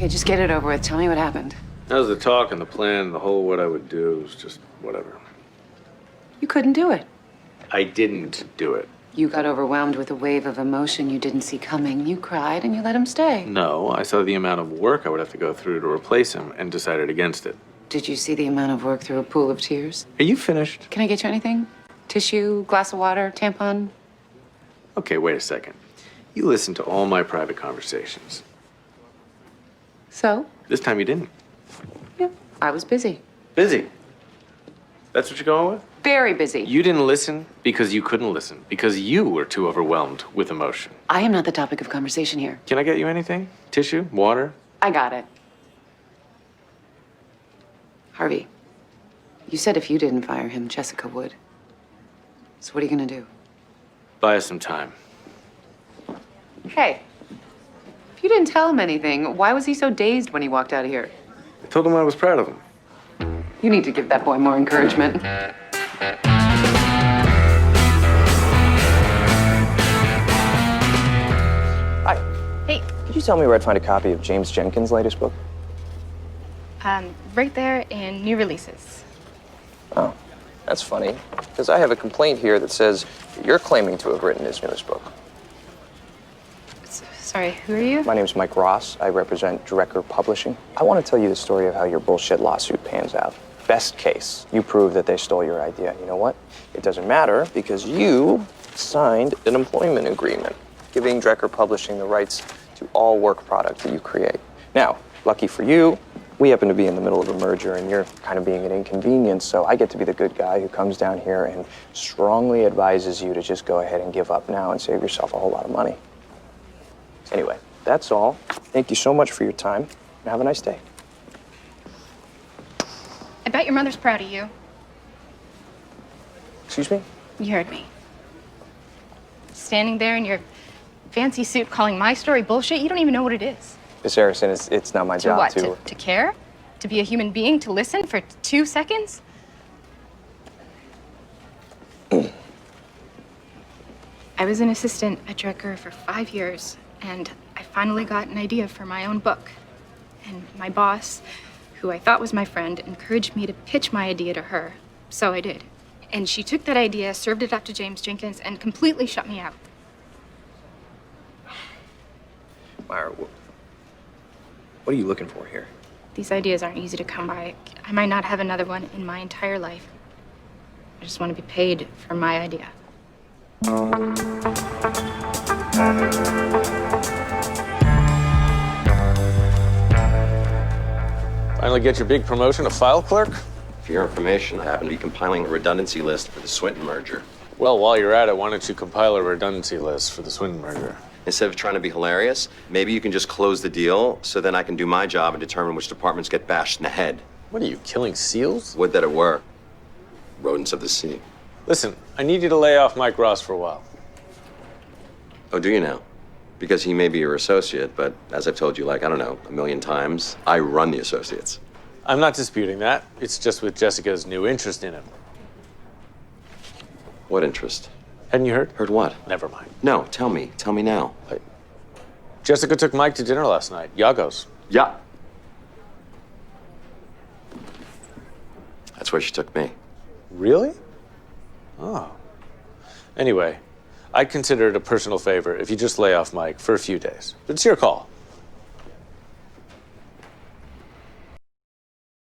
Okay, just get it over with. Tell me what happened. That was the talk and the plan, the whole what I would do was just whatever. You couldn't do it. I didn't do it. You got overwhelmed with a wave of emotion you didn't see coming. You cried and you let him stay. No, I saw the amount of work I would have to go through to replace him and decided against it. Did you see the amount of work through a pool of tears? Are you finished? Can I get you anything? Tissue, glass of water, tampon? Okay, wait a second. You listened to all my private conversations. So? This time you didn't. Yeah, I was busy. Busy. That's what you're going with? Very busy. You didn't listen because you couldn't listen, because you were too overwhelmed with emotion. I am not the topic of conversation here. Can I get you anything? Tissue? Water? I got it. Harvey, you said if you didn't fire him, Jessica would. So what are you gonna do? Buy us some time. Hey, if you didn't tell him anything, why was he so dazed when he walked out of here? I told him I was proud of him. You need to give that boy more encouragement. Hi. Hey, Could you tell me where I'd find a copy of James Jenkins' latest book? right there in new releases. Oh, that's funny, because I have a complaint here that says you're claiming to have written his newest book. Sorry, who are you? My name's Mike Ross. I represent Drecker Publishing. I want to tell you the story of how your bullshit lawsuit pans out. Best case, you prove that they stole your idea. You know what? It doesn't matter because you signed an employment agreement giving Drecker Publishing the rights to all work product that you create. Now, lucky for you, we happen to be in the middle of a merger and you're kind of being an inconvenience, so I get to be the good guy who comes down here and strongly advises you to just go ahead and give up now and save yourself a whole lot of money. Anyway, that's all. Thank you so much for your time, and have a nice day. I bet your mother's proud of you. Excuse me? You heard me. Standing there in your fancy suit calling my story bullshit, you don't even know what it is. Miss Harrison, it's not my job what? to... To care? To be a human being? To listen for 2 seconds? I was an assistant at Drecker for 5 years, and I finally got an idea for my own book. And my boss, who I thought was my friend, encouraged me to pitch my idea to her. So I did. And she took that idea, served it up to James Jenkins, and completely shut me out. Myra, what are you looking for here? These ideas aren't easy to come by. I might not have another one in my entire life. I just want to be paid for my idea. Finally get your big promotion, a file clerk? For your information, I happen to be compiling a redundancy list for the Swinton merger. Well, while you're at it, why don't you compile a redundancy list for the Swinton merger? Instead of trying to be hilarious, maybe you can just close the deal so then I can do my job and determine which departments get bashed in the head. What are you, killing seals? Would that it were. Rodents of the sea. Listen, I need you to lay off Mike Ross for a while. Oh, do you now? Because he may be your associate, but as I've told you, like, I don't know, 1,000,000 times, I run the associates. I'm not disputing that. It's just with Jessica's new interest in him. What interest? Hadn't you heard? Heard what? Never mind. No, tell me. Tell me now. Jessica took Mike to dinner last night. Yago's. Yeah. That's where she took me. Really? Oh. Anyway, I'd consider it a personal favor if you just lay off Mike for a few days. But it's your call.